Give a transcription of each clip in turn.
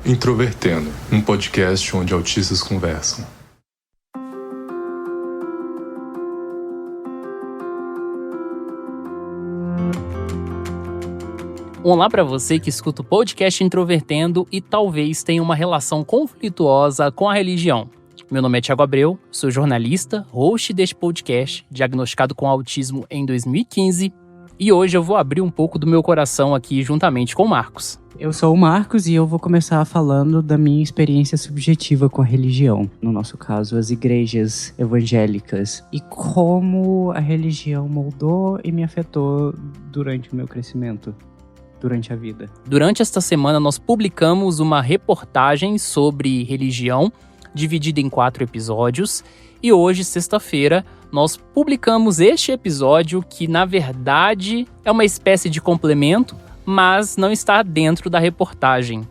Introvertendo, um podcast onde autistas conversam. Olá para você que escuta o podcast Introvertendo e talvez tenha uma relação conflituosa com a religião. Meu nome é Thiago Abreu, sou jornalista, host deste podcast, diagnosticado com autismo em 2015, e hoje eu vou abrir um pouco do meu coração aqui juntamente com o Marcos. Eu sou o Marcos e eu vou começar falando da minha experiência subjetiva com a religião. No nosso caso, as igrejas evangélicas. E como a religião moldou e me afetou durante o meu crescimento, durante a vida. Durante esta semana, nós publicamos uma reportagem sobre religião, dividida em 4 episódios. E hoje, sexta-feira, nós publicamos este episódio que, na verdade, é uma espécie de complemento, mas não está dentro da reportagem.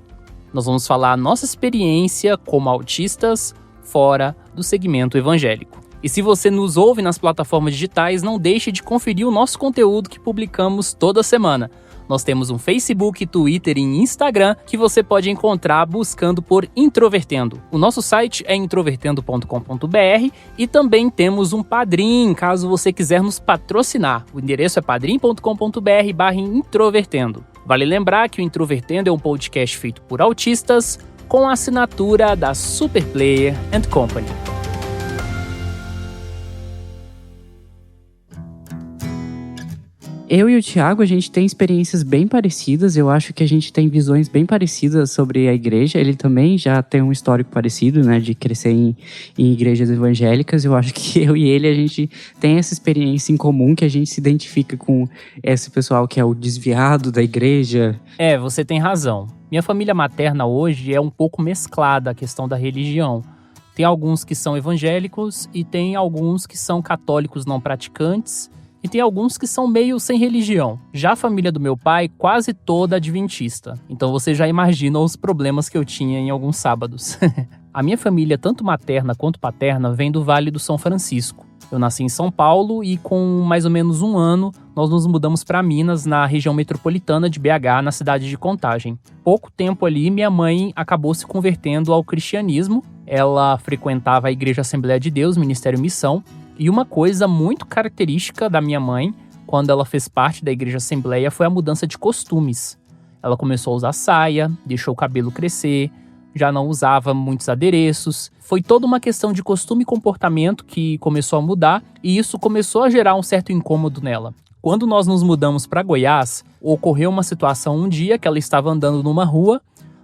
Nós vamos falar a nossa experiência como autistas fora do segmento evangélico. E se você nos ouve nas plataformas digitais, não deixe de conferir o nosso conteúdo que publicamos toda semana. Nós temos um Facebook, Twitter e Instagram que você pode encontrar buscando por Introvertendo. O nosso site é introvertendo.com.br e também temos um Padrim, caso você quiser nos patrocinar. O endereço é padrim.com.br/introvertendo. Vale lembrar que o Introvertendo é um podcast feito por autistas com a assinatura da Superplayer & Company. Eu e o Thiago, a gente tem experiências bem parecidas. Eu acho que a gente tem visões bem parecidas sobre a igreja. Ele também já tem um histórico parecido, né? De crescer em igrejas evangélicas. Eu acho que eu e ele, a gente tem essa experiência em comum, que a gente se identifica com esse pessoal que é o desviado da igreja. Você tem razão. Minha família materna hoje é um pouco mesclada a questão da religião. Tem alguns que são evangélicos e tem alguns que são católicos não praticantes. E tem alguns que são meio sem religião. Já a família do meu pai, quase toda adventista. Então você já imagina os problemas que eu tinha em alguns sábados. A minha família, tanto materna quanto paterna, vem do Vale do São Francisco. Eu nasci em São Paulo e com mais ou menos um ano, nós nos mudamos para Minas, na região metropolitana de BH, na cidade de Contagem. Pouco tempo ali, minha mãe acabou se convertendo ao cristianismo. Ela frequentava a Igreja Assembleia de Deus, Ministério Missão. E uma coisa muito característica da minha mãe, quando ela fez parte da Igreja Assembleia, foi a mudança de costumes. Ela começou a usar saia, deixou o cabelo crescer, já não usava muitos adereços. Foi toda uma questão de costume e comportamento que começou a mudar, e isso começou a gerar um certo incômodo nela. Quando nós nos mudamos para Goiás, ocorreu uma situação um dia que ela estava andando numa rua,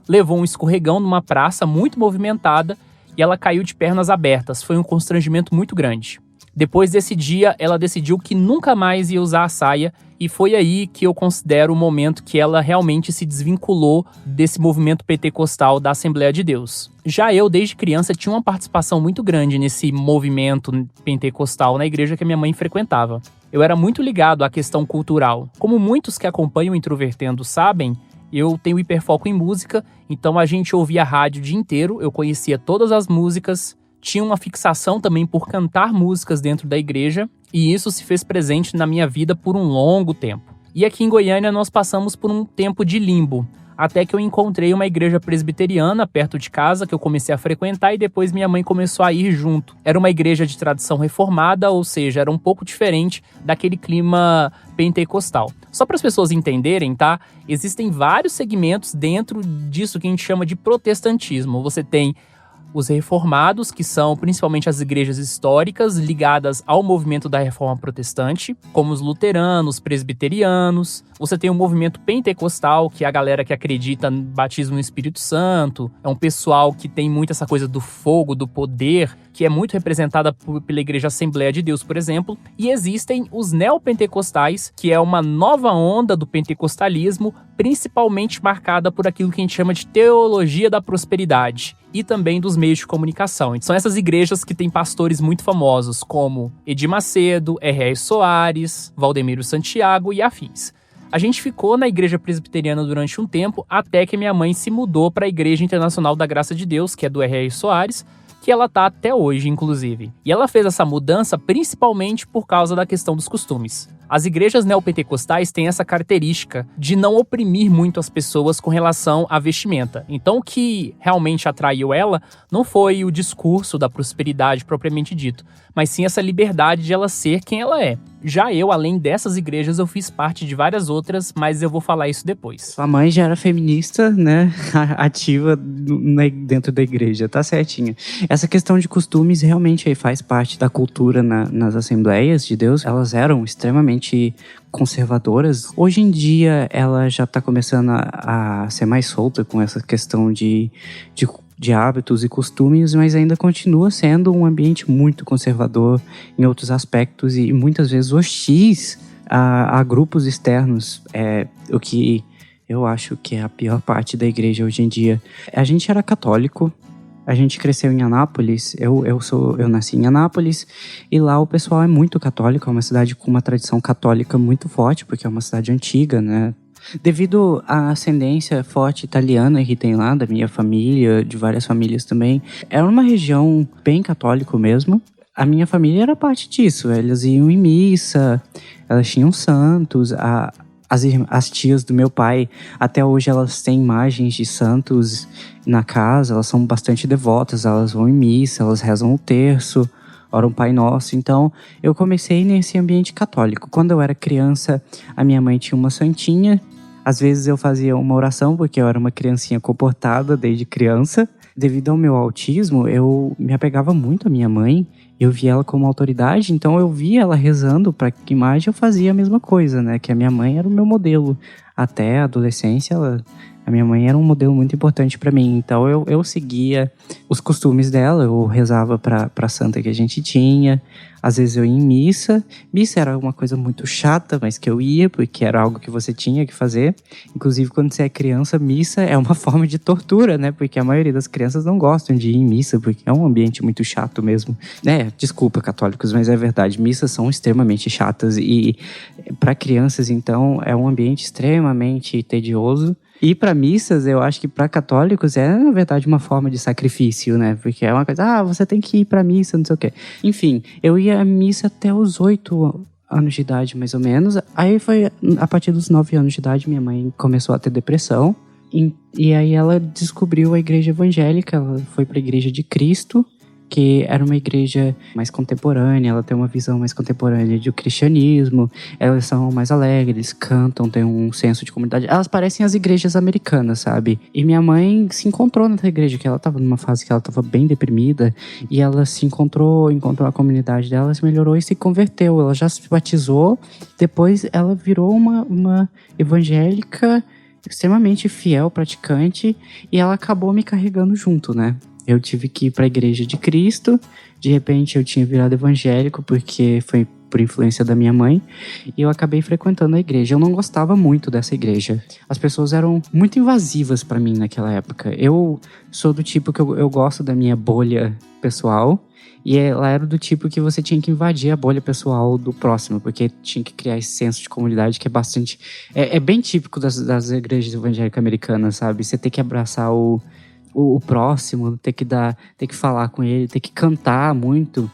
levou um escorregão numa praça muito movimentada e ela caiu de pernas abertas. Foi um constrangimento muito grande. Depois desse dia, ela decidiu que nunca mais ia usar a saia e foi aí que eu considero o momento que ela realmente se desvinculou desse movimento pentecostal da Assembleia de Deus. Já eu, desde criança, tinha uma participação muito grande nesse movimento pentecostal na igreja que a minha mãe frequentava. Eu era muito ligado à questão cultural. Como muitos que acompanham o Introvertendo sabem, eu tenho hiperfoco em música, então a gente ouvia rádio o dia inteiro, eu conhecia todas as músicas. Tinha uma fixação também por cantar músicas dentro da igreja, e isso se fez presente na minha vida por um longo tempo. E aqui em Goiânia nós passamos por um tempo de limbo, até que eu encontrei uma igreja presbiteriana perto de casa que eu comecei a frequentar e depois minha mãe começou a ir junto. Era uma igreja de tradição reformada, ou seja, era um pouco diferente daquele clima pentecostal. Só para as pessoas entenderem, tá? Existem vários segmentos dentro disso que a gente chama de protestantismo. Você tem os reformados, que são principalmente as igrejas históricas ligadas ao movimento da reforma protestante, como os luteranos, presbiterianos. Você tem o movimento pentecostal, que é a galera que acredita no batismo no Espírito Santo. É um pessoal que tem muito essa coisa do fogo, do poder, que é muito representada pela Igreja Assembleia de Deus, por exemplo. E existem os neopentecostais, que é uma nova onda do pentecostalismo, principalmente marcada por aquilo que a gente chama de teologia da prosperidade e também dos meios de comunicação. Então, são essas igrejas que têm pastores muito famosos, como Edir Macedo, R.R. Soares, Valdemiro Santiago e afins. A gente ficou na igreja presbiteriana durante um tempo, até que minha mãe se mudou para a Igreja Internacional da Graça de Deus, que é do R.R. Soares, que ela tá até hoje, inclusive. E ela fez essa mudança principalmente por causa da questão dos costumes. As igrejas neopentecostais têm essa característica de não oprimir muito as pessoas com relação à vestimenta. Então, o que realmente atraiu ela não foi o discurso da prosperidade propriamente dito, mas sim essa liberdade de ela ser quem ela é. Já eu, além dessas igrejas, eu fiz parte de várias outras, mas eu vou falar isso depois. Sua mãe já era feminista, né? Ativa dentro da igreja, tá certinha. Essa questão de costumes realmente aí faz parte da cultura nas Assembleias de Deus. Elas eram extremamente conservadoras. Hoje em dia, ela já tá começando a ser mais solta com essa questão de hábitos e costumes, mas ainda continua sendo um ambiente muito conservador em outros aspectos e muitas vezes hostis a grupos externos. O que eu acho que é a pior parte da igreja hoje em dia. A gente era católico, a gente cresceu em Anápolis, eu nasci em Anápolis, e lá o pessoal é muito católico, é uma cidade com uma tradição católica muito forte, porque é uma cidade antiga, né? Devido à ascendência forte italiana que tem lá, da minha família, de várias famílias também, era uma região bem católico mesmo. A minha família era parte disso, elas iam em missa, elas tinham santos, as tias do meu pai, até hoje elas têm imagens de santos na casa, elas são bastante devotas, elas vão em missa, elas rezam o terço, oram Pai Nosso. Então, eu comecei nesse ambiente católico. Quando eu era criança, a minha mãe tinha uma santinha. Às vezes eu fazia uma oração, porque eu era uma criancinha comportada desde criança. Devido ao meu autismo, eu me apegava muito à minha mãe. Eu via ela como autoridade, então eu via ela rezando para que imagem eu fazia a mesma coisa, né? Que a minha mãe era o meu modelo. Até a adolescência, a minha mãe era um modelo muito importante para mim. Então eu seguia os costumes dela, eu rezava pra santa que a gente tinha. Às vezes eu ia em missa. Missa era uma coisa muito chata, mas que eu ia, porque era algo que você tinha que fazer. Inclusive, quando você é criança, missa é uma forma de tortura, né? Porque a maioria das crianças não gostam de ir em missa, porque é um ambiente muito chato mesmo. Desculpa, católicos, mas é verdade. Missas são extremamente chatas e para crianças, então, é um ambiente extremamente tedioso. E para missas, eu acho que para católicos é, na verdade, uma forma de sacrifício, né? Porque é uma coisa, você tem que ir pra missa, não sei o quê. Enfim, eu ia à missa até os 8 anos de idade, mais ou menos. Aí foi, a partir dos 9 anos de idade, minha mãe começou a ter depressão. E aí ela descobriu a igreja evangélica, ela foi pra Igreja de Cristo, que era uma igreja mais contemporânea, ela tem uma visão mais contemporânea do cristianismo, elas são mais alegres, cantam, tem um senso de comunidade. Elas parecem as igrejas americanas, sabe? E minha mãe se encontrou nessa igreja, que ela tava numa fase que ela tava bem deprimida, e ela se encontrou a comunidade dela, se melhorou e se converteu. Ela já se batizou, depois ela virou uma evangélica extremamente fiel, praticante, e ela acabou me carregando junto, né? Eu tive que ir para a Igreja de Cristo. De repente eu tinha virado evangélico, porque foi por influência da minha mãe, e eu acabei frequentando a igreja. Eu não gostava muito dessa igreja. As pessoas eram muito invasivas para mim naquela época. Eu sou do tipo que eu gosto da minha bolha pessoal, e ela era do tipo que você tinha que invadir a bolha pessoal do próximo, porque tinha que criar esse senso de comunidade que é bastante... É bem típico das igrejas evangélicas americanas, sabe? Você tem que abraçar o próximo, ter que falar com ele, ter que cantar muito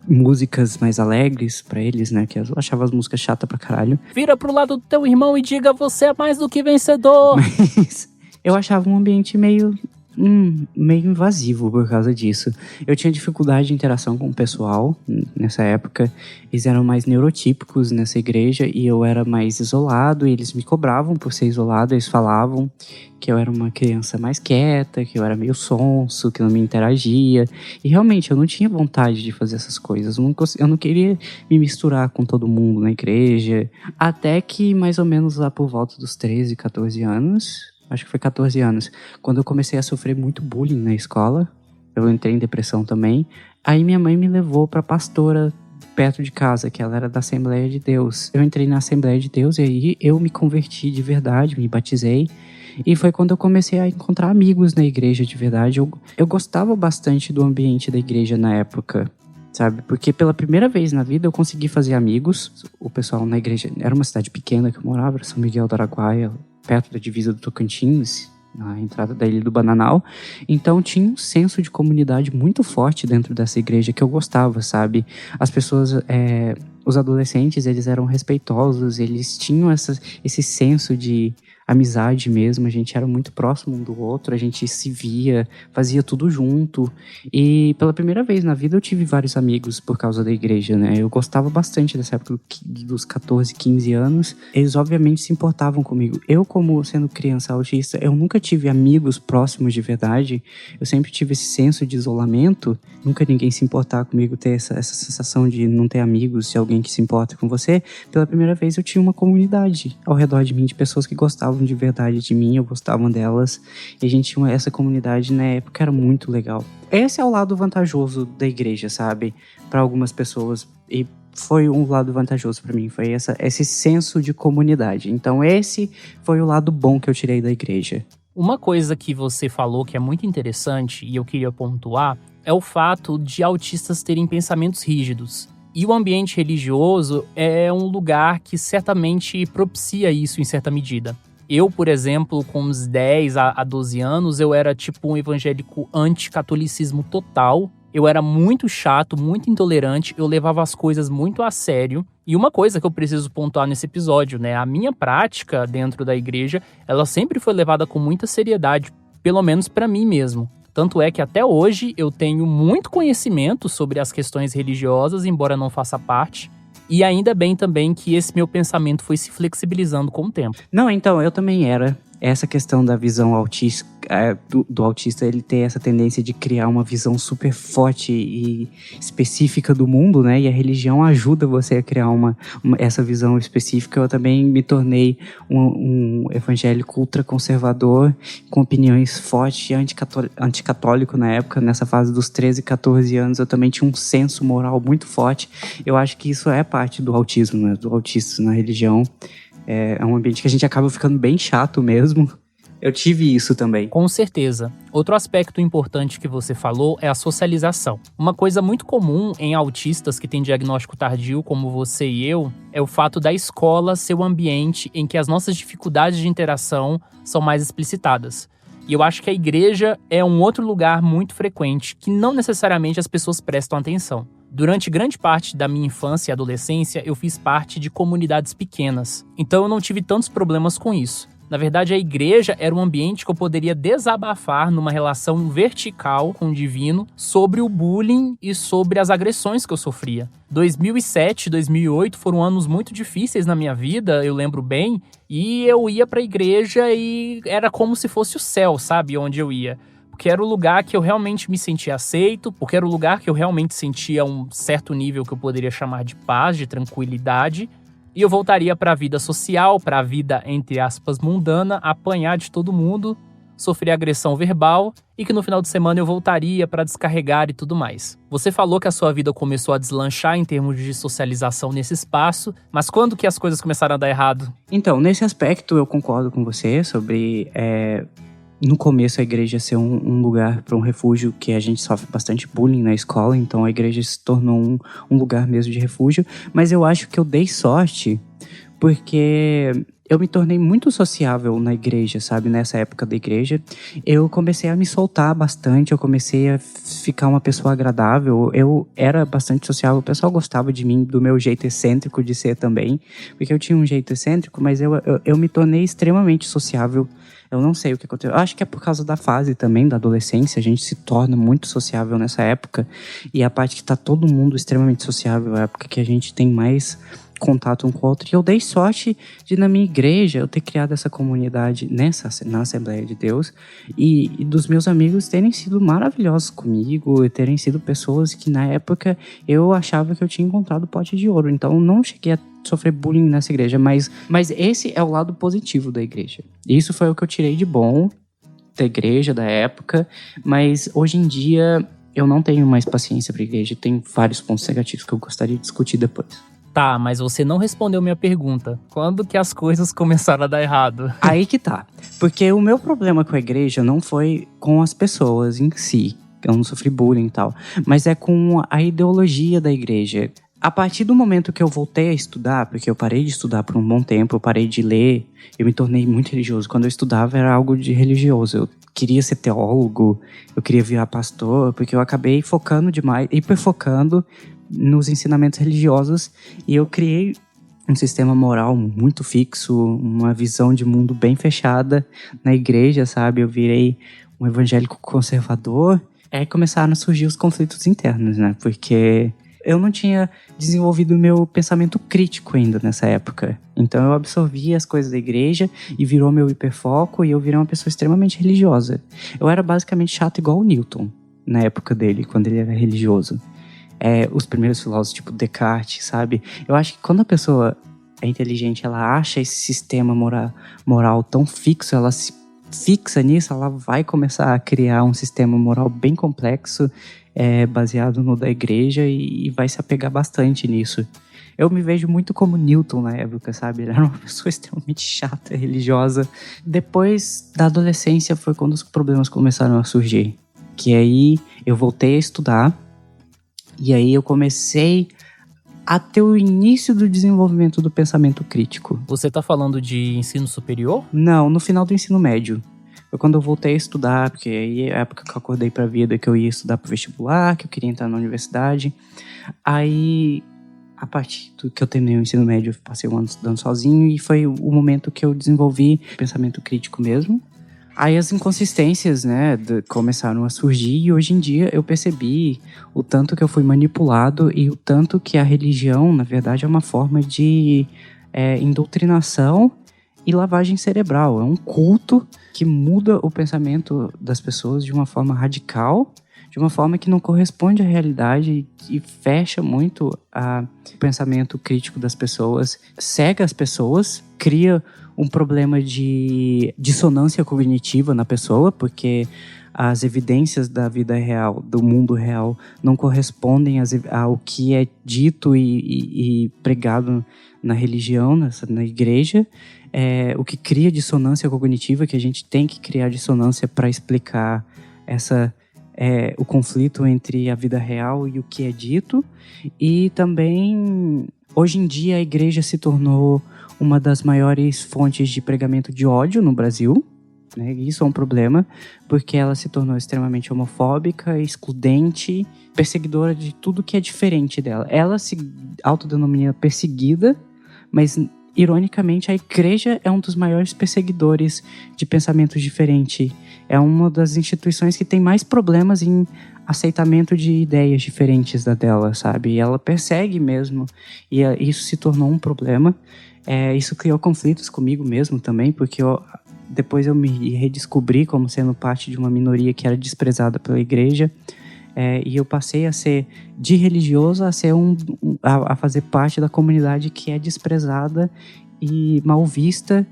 músicas mais alegres pra eles, né? Que eu achava as músicas chatas pra caralho. Vira pro lado do teu irmão e diga: você é mais do que vencedor. Mas eu achava um ambiente meio invasivo por causa disso. Eu tinha dificuldade de interação com o pessoal nessa época. Eles eram mais neurotípicos nessa igreja e eu era mais isolado, e eles me cobravam por ser isolado. Eles falavam que eu era uma criança mais quieta, que eu era meio sonso, que não me interagia. E realmente eu não tinha vontade de fazer essas coisas. Eu não queria me misturar com todo mundo na igreja. Até que mais ou menos lá por volta dos 13, 14 anos... Acho que foi 14 anos. Quando eu comecei a sofrer muito bullying na escola, eu entrei em depressão também. Aí minha mãe me levou pra pastora perto de casa, que ela era da Assembleia de Deus. Eu entrei na Assembleia de Deus e aí eu me converti de verdade, me batizei. E foi quando eu comecei a encontrar amigos na igreja de verdade. Eu gostava bastante do ambiente da igreja na época, sabe? Porque pela primeira vez na vida eu consegui fazer amigos. O pessoal na igreja... Era uma cidade pequena que eu morava, era São Miguel do Araguaia, perto da divisa do Tocantins, na entrada da Ilha do Bananal. Então tinha um senso de comunidade muito forte dentro dessa igreja que eu gostava, sabe? As pessoas... os adolescentes, eles eram respeitosos, eles tinham esse senso de amizade mesmo, a gente era muito próximo um do outro, a gente se via, fazia tudo junto. E pela primeira vez na vida eu tive vários amigos por causa da igreja, né? Eu gostava bastante dessa época dos 14, 15 anos. Eles obviamente se importavam comigo. Eu, como sendo criança autista, eu nunca tive amigos próximos de verdade. Eu sempre tive esse senso de isolamento. Nunca ninguém se importar comigo, ter essa sensação de não ter amigos, de alguém que se importa com você. Pela primeira vez eu tinha uma comunidade ao redor de mim, de pessoas que gostavam de verdade de mim, eu gostava delas, e a gente tinha essa comunidade na época, era muito legal. Esse é o lado vantajoso da igreja, sabe? Para algumas pessoas, e foi um lado vantajoso para mim, foi esse senso de comunidade. Então esse foi o lado bom que eu tirei da igreja. Uma coisa que você falou que é muito interessante, e eu queria pontuar, é o fato de autistas terem pensamentos rígidos. E o ambiente religioso é um lugar que certamente propicia isso em certa medida. Eu, por exemplo, com uns 10 a 12 anos, eu era tipo um evangélico anticatolicismo total. Eu era muito chato, muito intolerante, eu levava as coisas muito a sério. E uma coisa que eu preciso pontuar nesse episódio, né? A minha prática dentro da igreja, ela sempre foi levada com muita seriedade, pelo menos para mim mesmo. Tanto é que até hoje eu tenho muito conhecimento sobre as questões religiosas, embora não faça parte. E ainda bem também que esse meu pensamento foi se flexibilizando com o tempo. Não, então, eu também era. Essa questão da visão autista, do autista, ele ter essa tendência de criar uma visão super forte e específica do mundo, né? E a religião ajuda você a criar essa visão específica. Eu também me tornei um evangélico ultraconservador, com opiniões fortes e anticatólico na época. Nessa fase dos 13, 14 anos, eu também tinha um senso moral muito forte. Eu acho que isso é parte do autismo, né? Do autista na religião. É um ambiente que a gente acaba ficando bem chato mesmo. Eu tive isso também. Com certeza. Outro aspecto importante que você falou é a socialização. Uma coisa muito comum em autistas que têm diagnóstico tardio, como você e eu, é o fato da escola ser o ambiente em que as nossas dificuldades de interação são mais explicitadas. E eu acho que a igreja é um outro lugar muito frequente que não necessariamente as pessoas prestam atenção. Durante grande parte da minha infância e adolescência, eu fiz parte de comunidades pequenas. Então eu não tive tantos problemas com isso. Na verdade, a igreja era um ambiente que eu poderia desabafar numa relação vertical com o divino sobre o bullying e sobre as agressões que eu sofria. 2007, 2008 foram anos muito difíceis na minha vida, eu lembro bem, e eu ia pra igreja e era como se fosse o céu, sabe, onde eu ia. Porque era o lugar que eu realmente me sentia aceito, porque era o lugar que eu realmente sentia um certo nível que eu poderia chamar de paz, de tranquilidade. E eu voltaria para a vida social, para a vida, entre aspas, mundana, apanhar de todo mundo, sofrer agressão verbal e que no final de semana eu voltaria para descarregar e tudo mais. Você falou que a sua vida começou a deslanchar em termos de socialização nesse espaço, mas quando que as coisas começaram a dar errado? Então, nesse aspecto eu concordo com você sobre... No começo, a igreja ser um lugar para um refúgio que a gente sofre bastante bullying na escola, então a igreja se tornou um lugar mesmo de refúgio. Mas eu acho que eu dei sorte porque eu me tornei muito sociável na igreja, sabe? Nessa época da igreja, eu comecei a me soltar bastante, eu comecei a ficar uma pessoa agradável. Eu era bastante sociável, o pessoal gostava de mim, do meu jeito excêntrico de ser também, porque eu tinha um jeito excêntrico, mas eu me tornei extremamente sociável. Eu não sei o que aconteceu. Eu acho que é por causa da fase também, da adolescência. A gente se torna muito sociável nessa época. E a parte que tá todo mundo extremamente sociável é a época que a gente tem mais contato um com o outro. E eu dei sorte de, na minha igreja, eu ter criado essa comunidade na Assembleia de Deus. E dos meus amigos terem sido maravilhosos comigo. E terem sido pessoas que, na época, eu achava que eu tinha encontrado o pote de ouro. Então, não cheguei a sofrer bullying nessa igreja, mas esse é o lado positivo da igreja. Isso foi o que eu tirei de bom da igreja, da época, mas hoje em dia eu não tenho mais paciência para a igreja, tem vários pontos negativos que eu gostaria de discutir depois. Tá, mas você não respondeu minha pergunta. Quando que as coisas começaram a dar errado? Aí que tá, porque o meu problema com a igreja não foi com as pessoas em si, eu não sofri bullying e tal, mas é com a ideologia da igreja. A partir do momento que eu voltei a estudar, porque eu parei de estudar por um bom tempo, eu parei de ler, eu me tornei muito religioso. Quando eu estudava era algo de religioso. Eu queria ser teólogo, eu queria virar pastor, porque eu acabei focando demais, hiperfocando nos ensinamentos religiosos e eu criei um sistema moral muito fixo, uma visão de mundo bem fechada na igreja, sabe? Eu virei um evangélico conservador. Aí começaram a surgir os conflitos internos, né? Porque eu não tinha desenvolvido o meu pensamento crítico ainda nessa época. Então eu absorvi as coisas da igreja e virou meu hiperfoco e eu virei uma pessoa extremamente religiosa. Eu era basicamente chato igual o Newton, na época dele, quando ele era religioso. Os primeiros filósofos, tipo Descartes, sabe? Eu acho que quando a pessoa é inteligente, ela acha esse sistema moral tão fixo, ela se fixa nisso, ela vai começar a criar um sistema moral bem complexo, baseado no da igreja, e vai se apegar bastante nisso. Eu me vejo muito como Newton na época, sabe? Ele era uma pessoa extremamente chata, religiosa. Depois da adolescência foi quando os problemas começaram a surgir. Que aí eu voltei a estudar, e aí eu comecei a ter o início do desenvolvimento do pensamento crítico. Você tá falando de ensino superior? Não, no final do ensino médio. Foi quando eu voltei a estudar, porque aí é a época que eu acordei pra vida, que eu ia estudar pro vestibular, que eu queria entrar na universidade. Aí, a partir do que eu terminei o ensino médio, eu passei um ano estudando sozinho, e foi o momento que eu desenvolvi pensamento crítico mesmo. Aí as inconsistências, né, começaram a surgir, e hoje em dia eu percebi o tanto que eu fui manipulado e o tanto que a religião, na verdade, é uma forma de indoutrinação e lavagem cerebral. É um culto que muda o pensamento das pessoas de uma forma radical, de uma forma que não corresponde à realidade e fecha muito o pensamento crítico das pessoas, cega as pessoas, cria um problema de dissonância cognitiva na pessoa, porque as evidências da vida real, do mundo real, não correspondem ao que é dito e pregado na religião, na igreja. O que cria dissonância cognitiva, que a gente tem que criar dissonância para explicar o conflito entre a vida real e o que é dito. E também, hoje em dia, a igreja se tornou uma das maiores fontes de pregamento de ódio no Brasil, né? Isso é um problema, porque ela se tornou extremamente homofóbica, excludente, perseguidora de tudo que é diferente dela. Ela se autodenomina perseguida, mas, ironicamente, a igreja é um dos maiores perseguidores de pensamento diferente. É uma das instituições que tem mais problemas em aceitamento de ideias diferentes da dela, sabe? E ela persegue mesmo, e isso se tornou um problema. Isso criou conflitos comigo mesmo também, porque depois eu me redescobri como sendo parte de uma minoria que era desprezada pela igreja, e eu passei a ser de religioso a ser a fazer parte da comunidade que é desprezada e mal vista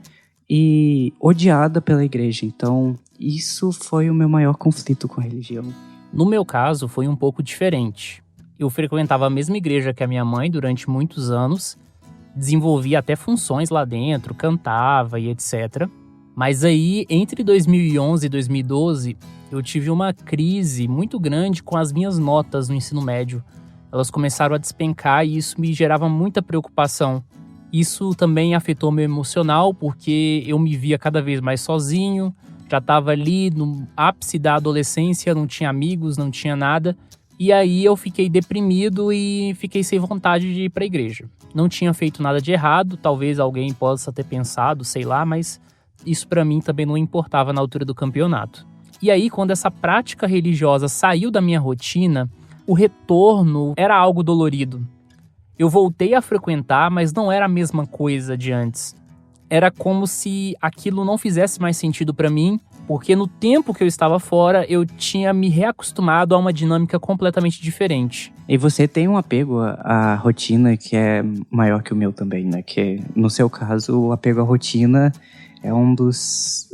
e odiada pela igreja. Então, isso foi o meu maior conflito com a religião. No meu caso, foi um pouco diferente. Eu frequentava a mesma igreja que a minha mãe durante muitos anos, desenvolvia até funções lá dentro, cantava e etc. Mas aí, entre 2011 e 2012, eu tive uma crise muito grande com as minhas notas no ensino médio. Elas começaram a despencar e isso me gerava muita preocupação. Isso também afetou meu emocional, porque eu me via cada vez mais sozinho, já estava ali no ápice da adolescência, não tinha amigos, não tinha nada. E aí eu fiquei deprimido e fiquei sem vontade de ir para a igreja. Não tinha feito nada de errado, talvez alguém possa ter pensado, sei lá, mas isso para mim também não importava na altura do campeonato. E aí, quando essa prática religiosa saiu da minha rotina, o retorno era algo dolorido. Eu voltei a frequentar, mas não era a mesma coisa de antes. Era como se aquilo não fizesse mais sentido para mim, porque no tempo que eu estava fora, eu tinha me reacostumado a uma dinâmica completamente diferente. E você tem um apego à rotina que é maior que o meu também, né? Que no seu caso, o apego à rotina é um dos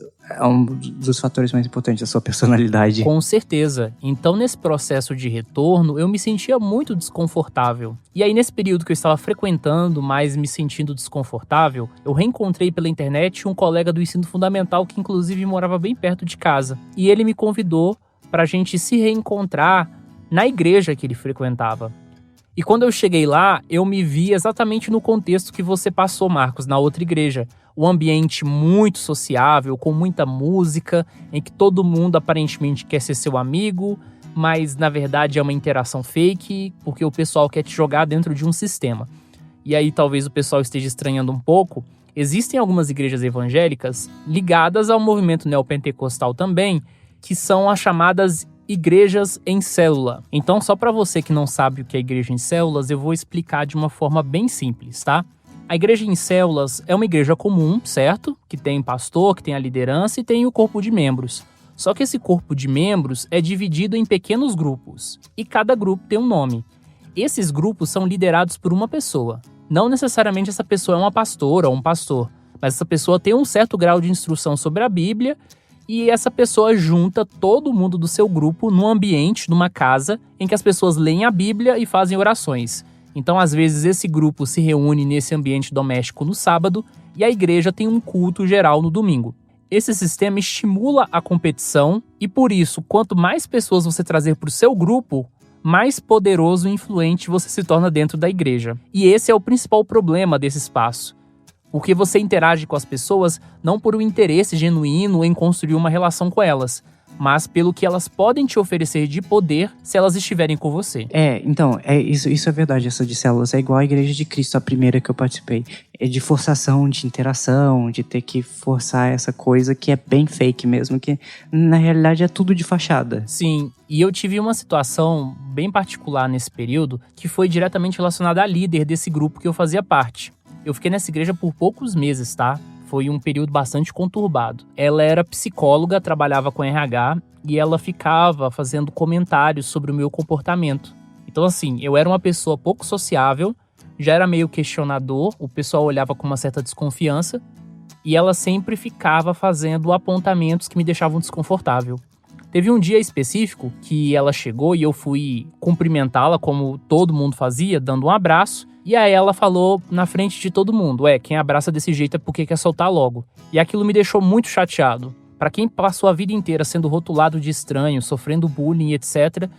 fatores mais importantes da sua personalidade. Com certeza. Então, nesse processo de retorno, eu me sentia muito desconfortável. E aí, nesse período que eu estava frequentando, mas me sentindo desconfortável, eu reencontrei pela internet um colega do ensino fundamental que, inclusive, morava bem perto de casa. E ele me convidou para a gente se reencontrar na igreja que ele frequentava. E quando eu cheguei lá, eu me vi exatamente no contexto que você passou, Marcos, na outra igreja. Um ambiente muito sociável, com muita música, em que todo mundo aparentemente quer ser seu amigo, mas na verdade é uma interação fake, porque o pessoal quer te jogar dentro de um sistema. E aí talvez o pessoal esteja estranhando um pouco. Existem algumas igrejas evangélicas ligadas ao movimento neopentecostal também, que são as chamadas igrejas em célula. Então, só para você que não sabe o que é igreja em células, eu vou explicar de uma forma bem simples, tá? A igreja em células é uma igreja comum, certo? Que tem pastor, que tem a liderança e tem o corpo de membros. Só que esse corpo de membros é dividido em pequenos grupos, e cada grupo tem um nome. Esses grupos são liderados por uma pessoa. Não necessariamente essa pessoa é uma pastora ou um pastor, mas essa pessoa tem um certo grau de instrução sobre a Bíblia, e essa pessoa junta todo mundo do seu grupo num ambiente, numa casa, em que as pessoas leem a Bíblia e fazem orações. Então, às vezes, esse grupo se reúne nesse ambiente doméstico no sábado, e a igreja tem um culto geral no domingo. Esse sistema estimula a competição e, por isso, quanto mais pessoas você trazer para o seu grupo, mais poderoso e influente você se torna dentro da igreja. E esse é o principal problema desse espaço. Porque você interage com as pessoas não por um interesse genuíno em construir uma relação com elas, mas pelo que elas podem te oferecer de poder se elas estiverem com você. Isso é verdade, essa de células. É igual a Igreja de Cristo, a primeira que eu participei. É de forçação, de interação, de ter que forçar essa coisa que é bem fake mesmo, que na realidade é tudo de fachada. Sim, e eu tive uma situação bem particular nesse período que foi diretamente relacionada à líder desse grupo que eu fazia parte. Eu fiquei nessa igreja por poucos meses, tá? Foi um período bastante conturbado. Ela era psicóloga, trabalhava com RH e ela ficava fazendo comentários sobre o meu comportamento. Então, assim, eu era uma pessoa pouco sociável, já era meio questionador, o pessoal olhava com uma certa desconfiança e ela sempre ficava fazendo apontamentos que me deixavam desconfortável. Teve um dia específico que ela chegou e eu fui cumprimentá-la como todo mundo fazia, dando um abraço. E aí ela falou na frente de todo mundo, quem abraça desse jeito é porque quer soltar logo. E aquilo me deixou muito chateado. Para quem passou a vida inteira sendo rotulado de estranho, sofrendo bullying, etc.,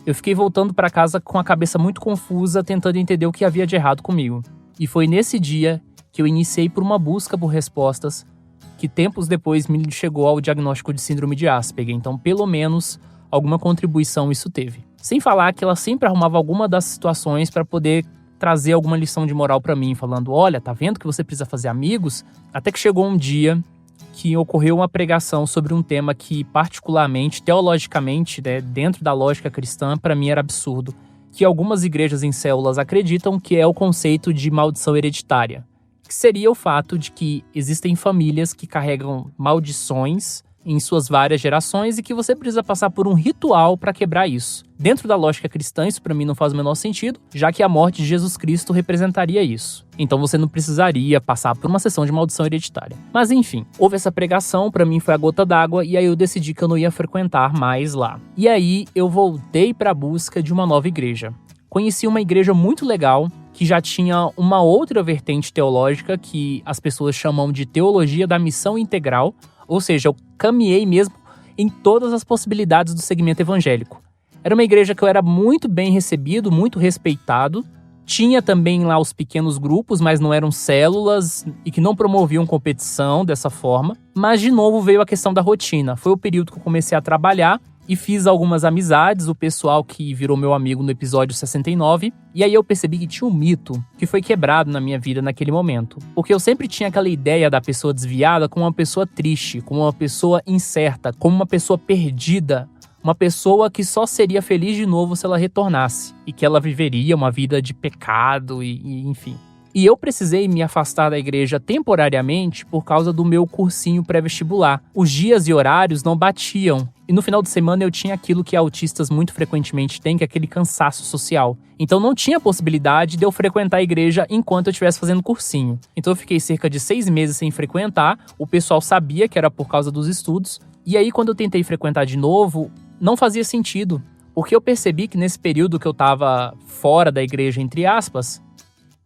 eu fiquei voltando para casa com a cabeça muito confusa, tentando entender o que havia de errado comigo. E foi nesse dia que eu iniciei por uma busca por respostas, que tempos depois me chegou ao diagnóstico de síndrome de Asperger. Então, pelo menos, alguma contribuição isso teve. Sem falar que ela sempre arrumava alguma das situações para poder trazer alguma lição de moral pra mim, falando, olha, tá vendo que você precisa fazer amigos? Até que chegou um dia que ocorreu uma pregação sobre um tema que, particularmente, teologicamente, dentro da lógica cristã, pra mim era absurdo, que algumas igrejas em células acreditam que é o conceito de maldição hereditária, que seria o fato de que existem famílias que carregam maldições em suas várias gerações e que você precisa passar por um ritual para quebrar isso. Dentro da lógica cristã, isso para mim não faz o menor sentido, já que a morte de Jesus Cristo representaria isso. Então você não precisaria passar por uma sessão de maldição hereditária. Mas enfim, houve essa pregação, para mim foi a gota d'água, e aí eu decidi que eu não ia frequentar mais lá. E aí eu voltei para a busca de uma nova igreja. Conheci uma igreja muito legal, que já tinha uma outra vertente teológica que as pessoas chamam de teologia da missão integral, ou seja, eu caminhei mesmo em todas as possibilidades do segmento evangélico. Era uma igreja que eu era muito bem recebido, muito respeitado. Tinha também lá os pequenos grupos, mas não eram células e que não promoviam competição dessa forma. Mas, de novo, veio a questão da rotina. Foi o período que eu comecei a trabalhar e fiz algumas amizades, o pessoal que virou meu amigo no episódio 69. E aí eu percebi que tinha um mito que foi quebrado na minha vida naquele momento. Porque eu sempre tinha aquela ideia da pessoa desviada como uma pessoa triste, como uma pessoa incerta, como uma pessoa perdida. Uma pessoa que só seria feliz de novo se ela retornasse. E que ela viveria uma vida de pecado e enfim. E eu precisei me afastar da igreja temporariamente por causa do meu cursinho pré-vestibular. Os dias e horários não batiam. E no final de semana eu tinha aquilo que autistas muito frequentemente têm, que é aquele cansaço social. Então não tinha possibilidade de eu frequentar a igreja enquanto eu estivesse fazendo cursinho. Então eu fiquei cerca de 6 meses sem frequentar. O pessoal sabia que era por causa dos estudos. E aí quando eu tentei frequentar de novo, não fazia sentido. Porque eu percebi que nesse período que eu estava fora da igreja, entre aspas,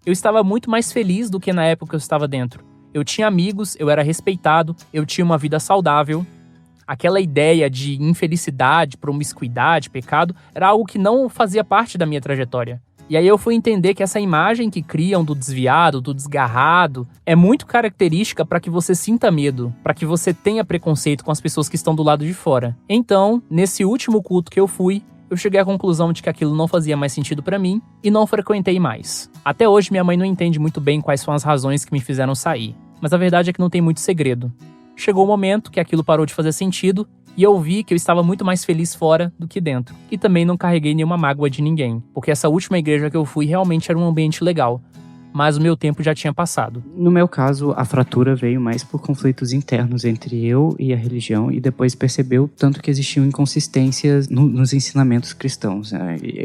eu estava muito mais feliz do que na época que eu estava dentro. Eu tinha amigos, eu era respeitado, eu tinha uma vida saudável. Aquela ideia de infelicidade, promiscuidade, pecado, era algo que não fazia parte da minha trajetória. E aí eu fui entender que essa imagem que criam do desviado, do desgarrado, é muito característica para que você sinta medo, para que você tenha preconceito com as pessoas que estão do lado de fora. Então, nesse último culto que eu fui, eu cheguei à conclusão de que aquilo não fazia mais sentido para mim e não frequentei mais. Até hoje minha mãe não entende muito bem quais são as razões que me fizeram sair, mas a verdade é que não tem muito segredo. Chegou o momento que aquilo parou de fazer sentido e eu vi que eu estava muito mais feliz fora do que dentro. E também não carreguei nenhuma mágoa de ninguém, porque essa última igreja que eu fui realmente era um ambiente legal, mas o meu tempo já tinha passado. No meu caso, a fratura veio mais por conflitos internos entre eu e a religião, e depois percebeu tanto que existiam inconsistências nos ensinamentos cristãos.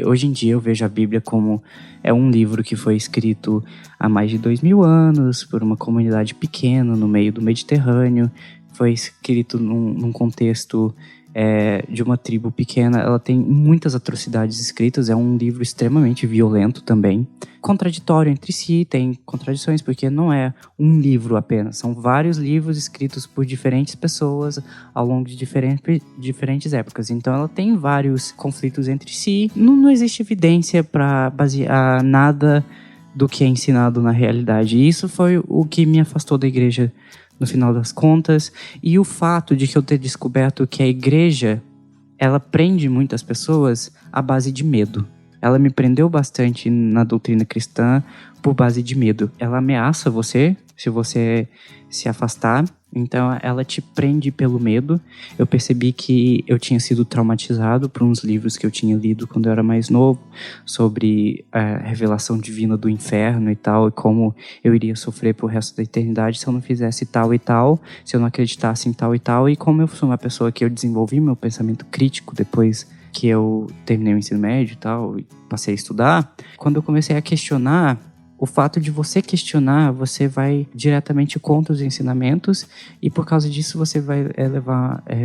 Hoje em dia eu vejo a Bíblia como um livro que foi escrito há mais de 2000 anos por uma comunidade pequena no meio do Mediterrâneo. Foi escrito num contexto de uma tribo pequena. Ela tem muitas atrocidades escritas, é um livro extremamente violento também. Contraditório entre si, tem contradições, porque não é um livro apenas, são vários livros escritos por diferentes pessoas ao longo de diferentes épocas. Então ela tem vários conflitos entre si. Não existe evidência para basear nada do que é ensinado na realidade. E isso foi o que me afastou da igreja no final das contas, e o fato de que eu ter descoberto que a igreja, ela prende muitas pessoas à base de medo. Ela me prendeu bastante na doutrina cristã por base de medo. Ela ameaça você se você se afastar, então ela te prende pelo medo. Eu percebi que eu tinha sido traumatizado por uns livros que eu tinha lido quando eu era mais novo, sobre a revelação divina do inferno e tal, e como eu iria sofrer pro resto da eternidade se eu não fizesse tal e tal, se eu não acreditasse em tal e tal. E como eu sou uma pessoa que eu desenvolvi meu pensamento crítico depois que eu terminei o ensino médio e tal, e passei a estudar, quando eu comecei a questionar, o fato de você questionar, você vai diretamente contra os ensinamentos, e por causa disso você vai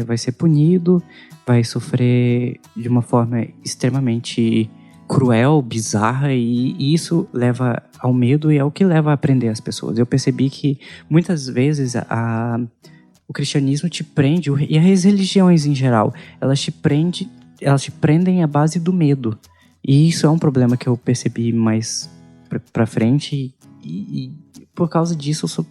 vai ser punido, vai sofrer de uma forma extremamente cruel, bizarra, e isso leva ao medo e é o que leva a prender as pessoas. Eu percebi que muitas vezes o cristianismo te prende, e as religiões em geral, elas te prendem à base do medo. E isso é um problema que eu percebi mais pra frente, e por causa disso eu sou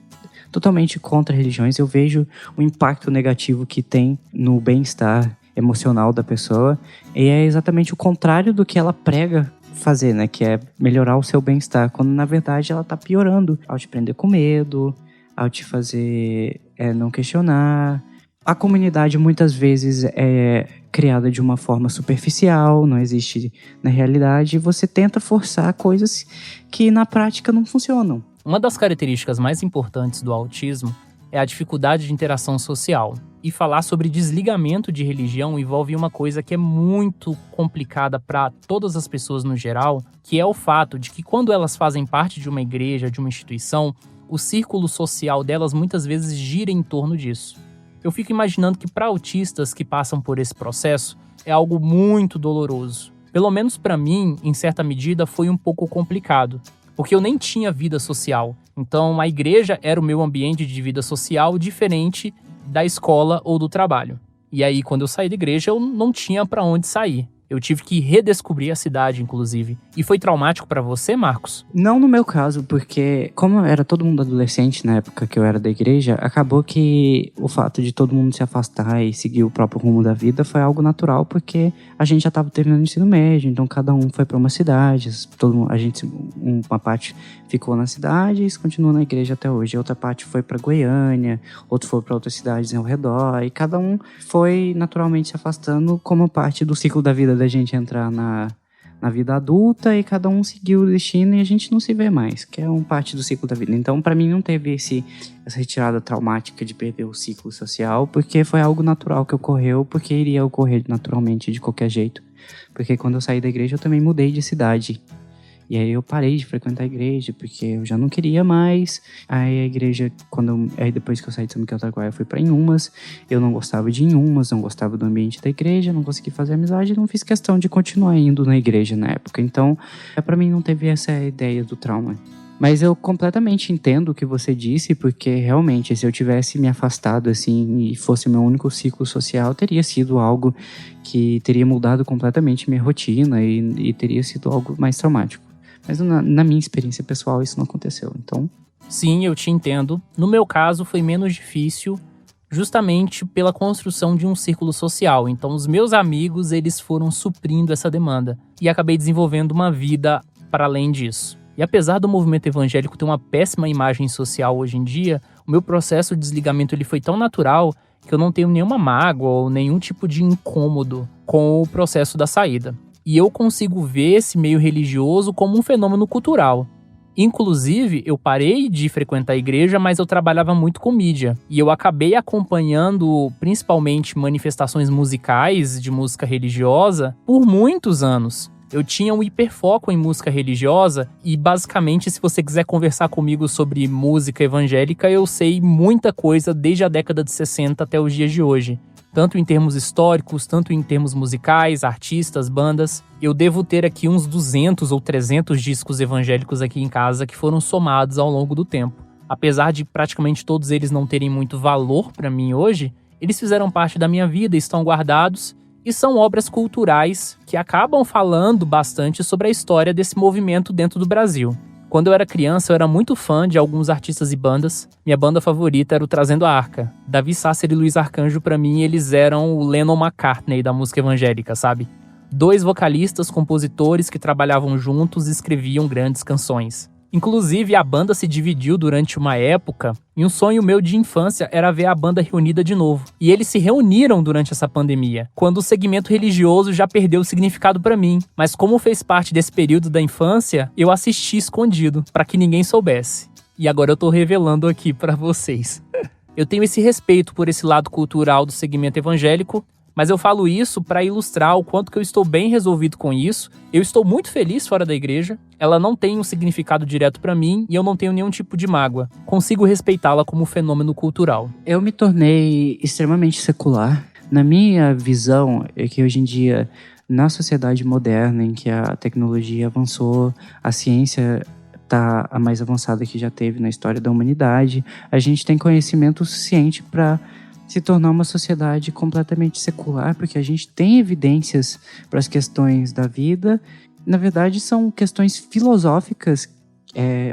totalmente contra religiões. Eu vejo o impacto negativo que tem no bem-estar emocional da pessoa, e é exatamente o contrário do que ela prega fazer, né? Que é melhorar o seu bem-estar, quando na verdade ela tá piorando, ao te prender com medo, ao te fazer não questionar. A comunidade muitas vezes é criada de uma forma superficial, não existe na realidade, e você tenta forçar coisas que na prática não funcionam. Uma das características mais importantes do autismo é a dificuldade de interação social. E falar sobre desligamento de religião envolve uma coisa que é muito complicada para todas as pessoas no geral, que é o fato de que quando elas fazem parte de uma igreja, de uma instituição, o círculo social delas muitas vezes gira em torno disso. Eu fico imaginando que para autistas que passam por esse processo é algo muito doloroso. Pelo menos para mim, em certa medida, foi um pouco complicado, porque eu nem tinha vida social. Então a igreja era o meu ambiente de vida social diferente da escola ou do trabalho. E aí quando eu saí da igreja eu não tinha para onde sair. Eu tive que redescobrir a cidade, inclusive. E foi traumático pra você, Marcos? Não no meu caso, porque como era todo mundo adolescente na época que eu era da igreja, acabou que o fato de todo mundo se afastar e seguir o próprio rumo da vida foi algo natural, porque a gente já estava terminando o ensino médio, então cada um foi para uma cidade, uma parte ficou na cidade e continuou na igreja até hoje. A outra parte foi para Goiânia, outro foi para outras cidades ao redor, e cada um foi naturalmente se afastando como parte do ciclo da vida da gente entrar na vida adulta, e cada um seguiu o destino e a gente não se vê mais, que é uma parte do ciclo da vida. Então, para mim, não teve essa retirada traumática de perder o ciclo social, porque foi algo natural que ocorreu, porque iria ocorrer naturalmente de qualquer jeito. Porque quando eu saí da igreja, eu também mudei de cidade. E aí eu parei de frequentar a igreja, porque eu já não queria mais. Aí a igreja, depois que eu saí de São Miguel do Araguaia, eu fui pra Inhumas. Eu não gostava de Inhumas, não gostava do ambiente da igreja, não consegui fazer amizade, não fiz questão de continuar indo na igreja na época. Então, pra mim não teve essa ideia do trauma. Mas eu completamente entendo o que você disse, porque realmente, se eu tivesse me afastado assim e fosse o meu único ciclo social, teria sido algo que teria mudado completamente minha rotina e teria sido algo mais traumático. Mas na minha experiência pessoal isso não aconteceu, então... Sim, eu te entendo. No meu caso foi menos difícil, justamente pela construção de um círculo social. Então os meus amigos, eles foram suprindo essa demanda. E acabei desenvolvendo uma vida para além disso. E apesar do movimento evangélico ter uma péssima imagem social hoje em dia, o meu processo de desligamento ele foi tão natural que eu não tenho nenhuma mágoa ou nenhum tipo de incômodo com o processo da saída. E eu consigo ver esse meio religioso como um fenômeno cultural. Inclusive, eu parei de frequentar a igreja, mas eu trabalhava muito com mídia. E eu acabei acompanhando, principalmente, manifestações musicais de música religiosa por muitos anos. Eu tinha um hiperfoco em música religiosa e, basicamente, se você quiser conversar comigo sobre música evangélica, eu sei muita coisa desde a década de 60 até os dias de hoje. Tanto em termos históricos, tanto em termos musicais, artistas, bandas. Eu devo ter aqui uns 200 ou 300 discos evangélicos aqui em casa que foram somados ao longo do tempo. Apesar de praticamente todos eles não terem muito valor para mim hoje, eles fizeram parte da minha vida, estão guardados e são obras culturais que acabam falando bastante sobre a história desse movimento dentro do Brasil. Quando eu era criança, eu era muito fã de alguns artistas e bandas. Minha banda favorita era o Trazendo a Arca. Davi Sasser e Luiz Arcanjo, pra mim, eles eram o Lennon-McCartney da música evangélica, sabe? 2 vocalistas, compositores que trabalhavam juntos e escreviam grandes canções. Inclusive, a banda se dividiu durante uma época e um sonho meu de infância era ver a banda reunida de novo. E eles se reuniram durante essa pandemia, quando o segmento religioso já perdeu o significado pra mim. Mas como fez parte desse período da infância, eu assisti escondido, pra que ninguém soubesse. E agora eu tô revelando aqui pra vocês. Eu tenho esse respeito por esse lado cultural do segmento evangélico, mas eu falo isso para ilustrar o quanto que eu estou bem resolvido com isso. Eu estou muito feliz fora da igreja. Ela não tem um significado direto para mim e eu não tenho nenhum tipo de mágoa. Consigo respeitá-la como fenômeno cultural. Eu me tornei extremamente secular. Na minha visão, é que hoje em dia, na sociedade moderna, em que a tecnologia avançou, a ciência está a mais avançada que já teve na história da humanidade, a gente tem conhecimento suficiente para se tornar uma sociedade completamente secular, porque a gente tem evidências para as questões da vida. Na verdade, são questões filosóficas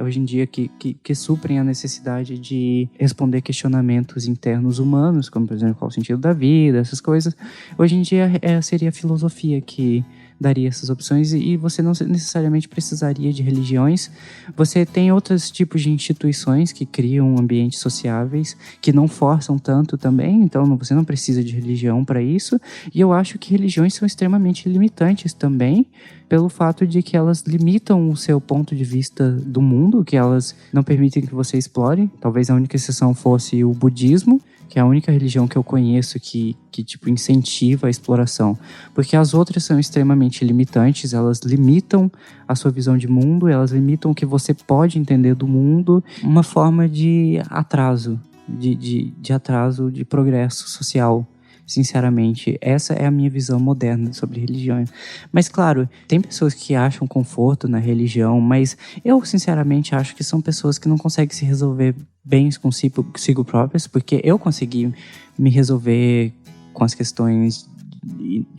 hoje em dia que suprem a necessidade de responder questionamentos internos humanos, como, por exemplo, qual o sentido da vida, essas coisas. Hoje em dia seria a filosofia que daria essas opções e você não necessariamente precisaria de religiões. Você tem outros tipos de instituições que criam ambientes sociáveis, que não forçam tanto também, então você não precisa de religião para isso. E eu acho que religiões são extremamente limitantes também, pelo fato de que elas limitam o seu ponto de vista do mundo, que elas não permitem que você explore. Talvez a única exceção fosse o budismo, que é a única religião que eu conheço que tipo, incentiva a exploração. Porque as outras são extremamente limitantes, elas limitam a sua visão de mundo, elas limitam o que você pode entender do mundo, uma forma de atraso, de atraso de progresso social. Sinceramente, essa é a minha visão moderna sobre religião. Mas, claro, tem pessoas que acham conforto na religião, mas eu, sinceramente, acho que são pessoas que não conseguem se resolver bem consigo próprias, porque eu consegui me resolver com as questões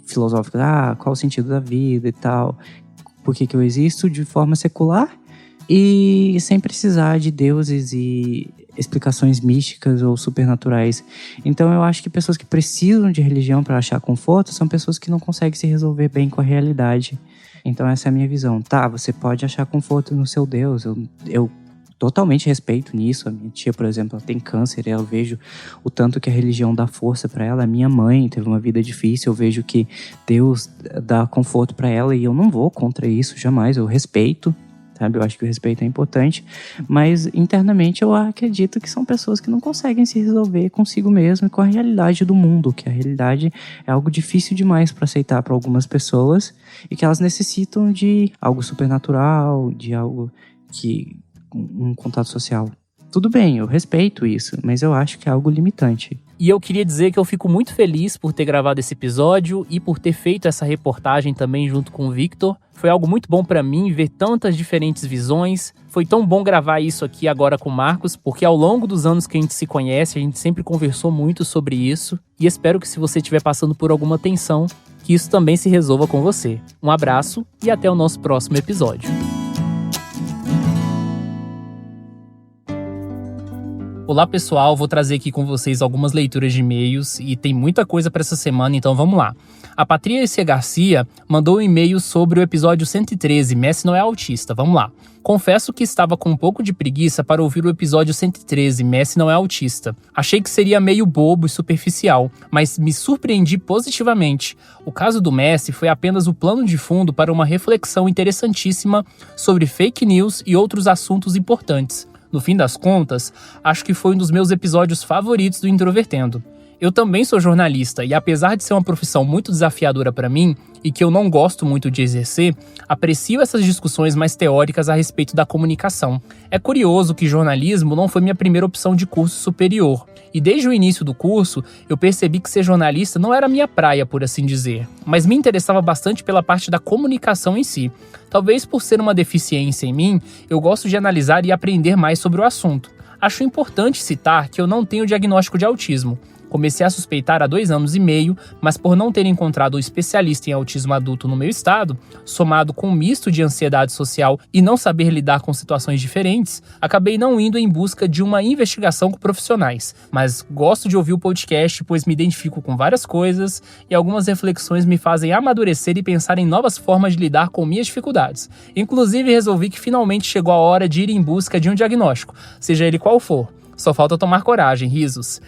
filosóficas, qual o sentido da vida e tal, por que eu existo, de forma secular e sem precisar de deuses e explicações místicas ou supernaturais. Então eu acho que pessoas que precisam de religião para achar conforto são pessoas que não conseguem se resolver bem com a realidade. Então essa é a minha visão. Tá, você pode achar conforto no seu Deus, eu totalmente respeito nisso. A minha tia, por exemplo, ela tem câncer e eu vejo o tanto que a religião dá força para ela. A minha mãe teve uma vida difícil, eu vejo que Deus dá conforto para ela e eu não vou contra isso, jamais, eu respeito. Sabe? Eu acho que o respeito é importante, mas internamente eu acredito que são pessoas que não conseguem se resolver consigo mesmo e com a realidade do mundo, que a realidade é algo difícil demais para aceitar para algumas pessoas e que elas necessitam de algo supernatural, de algo um contato social. Tudo bem, eu respeito isso, mas eu acho que é algo limitante. E eu queria dizer que eu fico muito feliz por ter gravado esse episódio e por ter feito essa reportagem também junto com o Victor. Foi algo muito bom pra mim ver tantas diferentes visões. Foi tão bom gravar isso aqui agora com o Marcos, porque ao longo dos anos que a gente se conhece, a gente sempre conversou muito sobre isso. E espero que se você estiver passando por alguma tensão, que isso também se resolva com você. Um abraço e até o nosso próximo episódio. Olá pessoal, vou trazer aqui com vocês algumas leituras de e-mails e tem muita coisa para essa semana, então vamos lá. A Patrícia Garcia mandou um e-mail sobre o episódio 113, Messi não é autista. Vamos lá. Confesso que estava com um pouco de preguiça para ouvir o episódio 113, Messi não é autista. Achei que seria meio bobo e superficial, mas me surpreendi positivamente. O caso do Messi foi apenas o plano de fundo para uma reflexão interessantíssima sobre fake news e outros assuntos importantes. No fim das contas, acho que foi um dos meus episódios favoritos do Introvertendo. Eu também sou jornalista e apesar de ser uma profissão muito desafiadora para mim e que eu não gosto muito de exercer, aprecio essas discussões mais teóricas a respeito da comunicação. É curioso que jornalismo não foi minha primeira opção de curso superior. E desde o início do curso, eu percebi que ser jornalista não era minha praia, por assim dizer, mas me interessava bastante pela parte da comunicação em si. Talvez por ser uma deficiência em mim, eu gosto de analisar e aprender mais sobre o assunto. Acho importante citar que eu não tenho diagnóstico de autismo. Comecei a suspeitar há 2 anos e meio, mas por não ter encontrado um especialista em autismo adulto no meu estado, somado com um misto de ansiedade social e não saber lidar com situações diferentes, acabei não indo em busca de uma investigação com profissionais. Mas gosto de ouvir o podcast, pois me identifico com várias coisas e algumas reflexões me fazem amadurecer e pensar em novas formas de lidar com minhas dificuldades. Inclusive, resolvi que finalmente chegou a hora de ir em busca de um diagnóstico, seja ele qual for. Só falta tomar coragem, risos.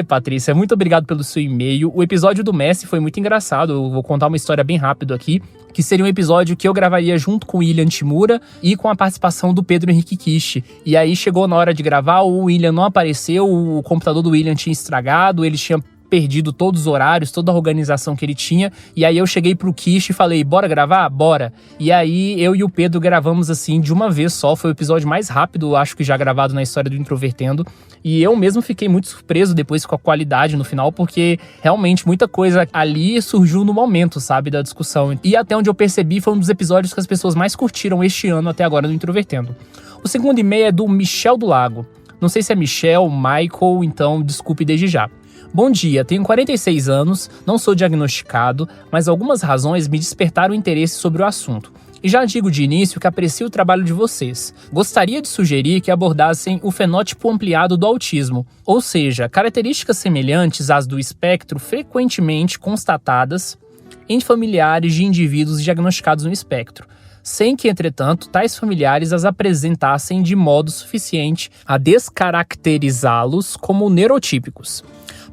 Patrícia, muito obrigado pelo seu e-mail. O episódio do Messi foi muito engraçado. Eu vou contar uma história bem rápido aqui, que seria um episódio que eu gravaria junto com o William Timura e com a participação do Pedro Henrique Kishi. E aí chegou na hora de gravar, o William não apareceu, o computador do William tinha estragado, ele tinha perdido todos os horários, toda a organização que ele tinha, e aí eu cheguei pro Kish e falei, bora gravar? Bora! E aí eu e o Pedro gravamos assim de uma vez só, foi o episódio mais rápido, acho que já gravado na história do Introvertendo, e eu mesmo fiquei muito surpreso depois com a qualidade no final, porque realmente muita coisa ali surgiu no momento, sabe, da discussão. E até onde eu percebi, foi um dos episódios que as pessoas mais curtiram este ano até agora do Introvertendo. O segundo e-mail é do Michel do Lago. Não sei se é Michel, Michael, então desculpe desde já. Bom dia, tenho 46 anos, não sou diagnosticado, mas algumas razões me despertaram interesse sobre o assunto. E já digo de início que aprecio o trabalho de vocês. Gostaria de sugerir que abordassem o fenótipo ampliado do autismo, ou seja, características semelhantes às do espectro frequentemente constatadas em familiares de indivíduos diagnosticados no espectro, sem que, entretanto, tais familiares as apresentassem de modo suficiente a descaracterizá-los como neurotípicos.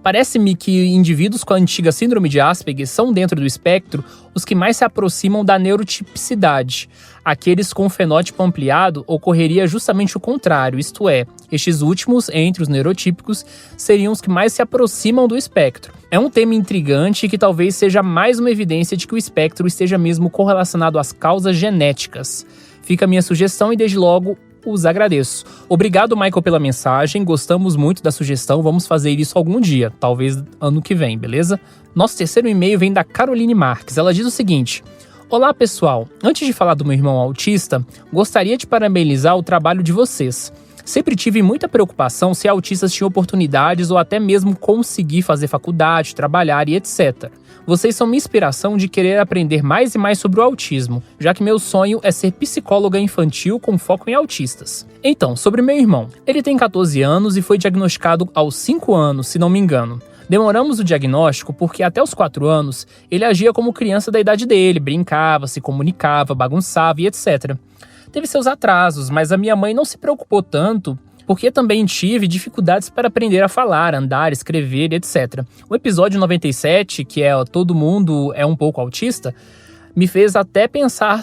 Parece-me que indivíduos com a antiga síndrome de Asperger são, dentro do espectro, os que mais se aproximam da neurotipicidade. Aqueles com fenótipo ampliado ocorreria justamente o contrário, isto é, estes últimos, entre os neurotípicos, seriam os que mais se aproximam do espectro. É um tema intrigante que talvez seja mais uma evidência de que o espectro esteja mesmo correlacionado às causas genéticas. Fica a minha sugestão e, desde logo, os agradeço. Obrigado, Michael, pela mensagem. Gostamos muito da sugestão. Vamos fazer isso algum dia, talvez ano que vem, beleza? Nosso terceiro e-mail vem da Caroline Marques. Ela diz o seguinte: olá, pessoal. Antes de falar do meu irmão autista, gostaria de parabenizar o trabalho de vocês. Sempre tive muita preocupação se autistas tinham oportunidades ou até mesmo conseguir fazer faculdade, trabalhar e etc. Vocês são minha inspiração de querer aprender mais e mais sobre o autismo, já que meu sonho é ser psicóloga infantil com foco em autistas. Então, sobre meu irmão. Ele tem 14 anos e foi diagnosticado aos 5 anos, se não me engano. Demoramos o diagnóstico porque até os 4 anos ele agia como criança da idade dele, brincava, se comunicava, bagunçava e etc. Teve seus atrasos, mas a minha mãe não se preocupou tanto porque também tive dificuldades para aprender a falar, andar, escrever, etc. O episódio 97, que é Todo Mundo é um pouco autista, me fez até pensar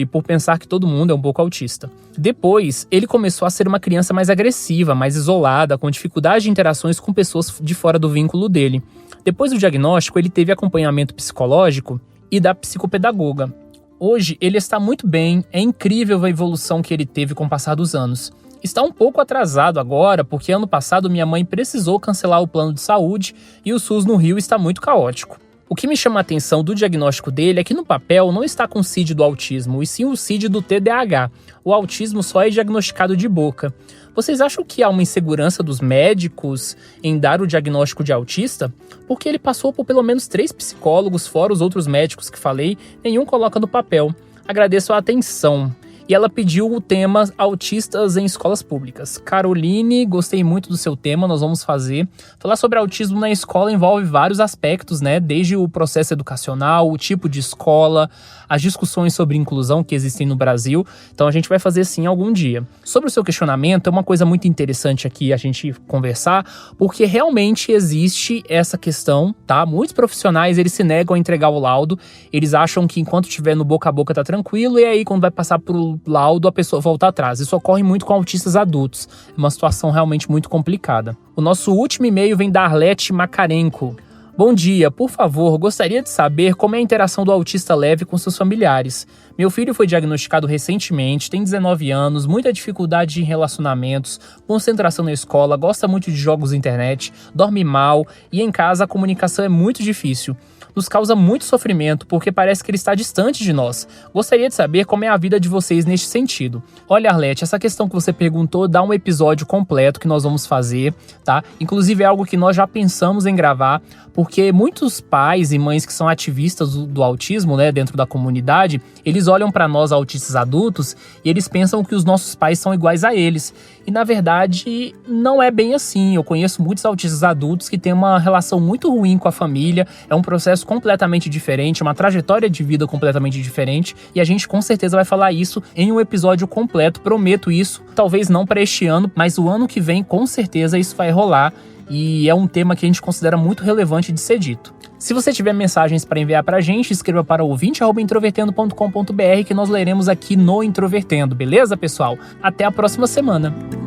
por pensar que todo mundo é um pouco autista. Depois, ele começou a ser uma criança mais agressiva, mais isolada, com dificuldade de interações com pessoas de fora do vínculo dele. Depois do diagnóstico, ele teve acompanhamento psicológico e da psicopedagoga. Hoje, ele está muito bem, é incrível a evolução que ele teve com o passar dos anos. Está um pouco atrasado agora, porque ano passado minha mãe precisou cancelar o plano de saúde e o SUS no Rio está muito caótico. O que me chama a atenção do diagnóstico dele é que no papel não está com o CID do autismo, e sim o CID do TDAH. O autismo só é diagnosticado de boca. Vocês acham que há uma insegurança dos médicos em dar o diagnóstico de autista? Porque ele passou por pelo menos 3 psicólogos, fora os outros médicos que falei, nenhum coloca no papel. Agradeço a atenção. e ela pediu o tema autistas em escolas públicas. Caroline, gostei muito do seu tema, nós vamos fazer. Falar sobre autismo na escola envolve vários aspectos, né? Desde o processo educacional, o tipo de escola, as discussões sobre inclusão que existem no Brasil. Então a gente vai fazer sim algum dia. Sobre o seu questionamento, é uma coisa muito interessante aqui a gente conversar, porque realmente existe essa questão, tá? Muitos profissionais, eles se negam a entregar o laudo, eles acham que enquanto estiver no boca a boca tá tranquilo, e aí quando vai passar pro laudo a pessoa volta atrás. Isso ocorre muito com autistas adultos. É uma situação realmente muito complicada. O nosso último e-mail vem da Arlete Macarenco. Bom dia, por favor, gostaria de saber como é a interação do autista leve com seus familiares. Meu filho foi diagnosticado recentemente, tem 19 anos, muita dificuldade em relacionamentos, concentração na escola, gosta muito de jogos na internet, dorme mal e em casa a comunicação é muito difícil. Nos causa muito sofrimento porque parece que ele está distante de nós. Gostaria de saber como é a vida de vocês neste sentido. Olha, Arlete, essa questão que você perguntou dá um episódio completo que nós vamos fazer, tá? Inclusive é algo que nós já pensamos em gravar, porque muitos pais e mães que são ativistas do autismo, né, dentro da comunidade, eles olham para nós autistas adultos e eles pensam que os nossos pais são iguais a eles. E na verdade não é bem assim. Eu conheço muitos autistas adultos que têm uma relação muito ruim com a família, é um processo completamente diferente, uma trajetória de vida completamente diferente, e a gente com certeza vai falar isso em um episódio completo, prometo isso, talvez não para este ano, mas o ano que vem com certeza isso vai rolar, e é um tema que a gente considera muito relevante de ser dito. Se você tiver mensagens para enviar pra gente, escreva para ouvinte@introvertendo.com.br que nós leremos aqui no Introvertendo, beleza, pessoal? Até a próxima semana!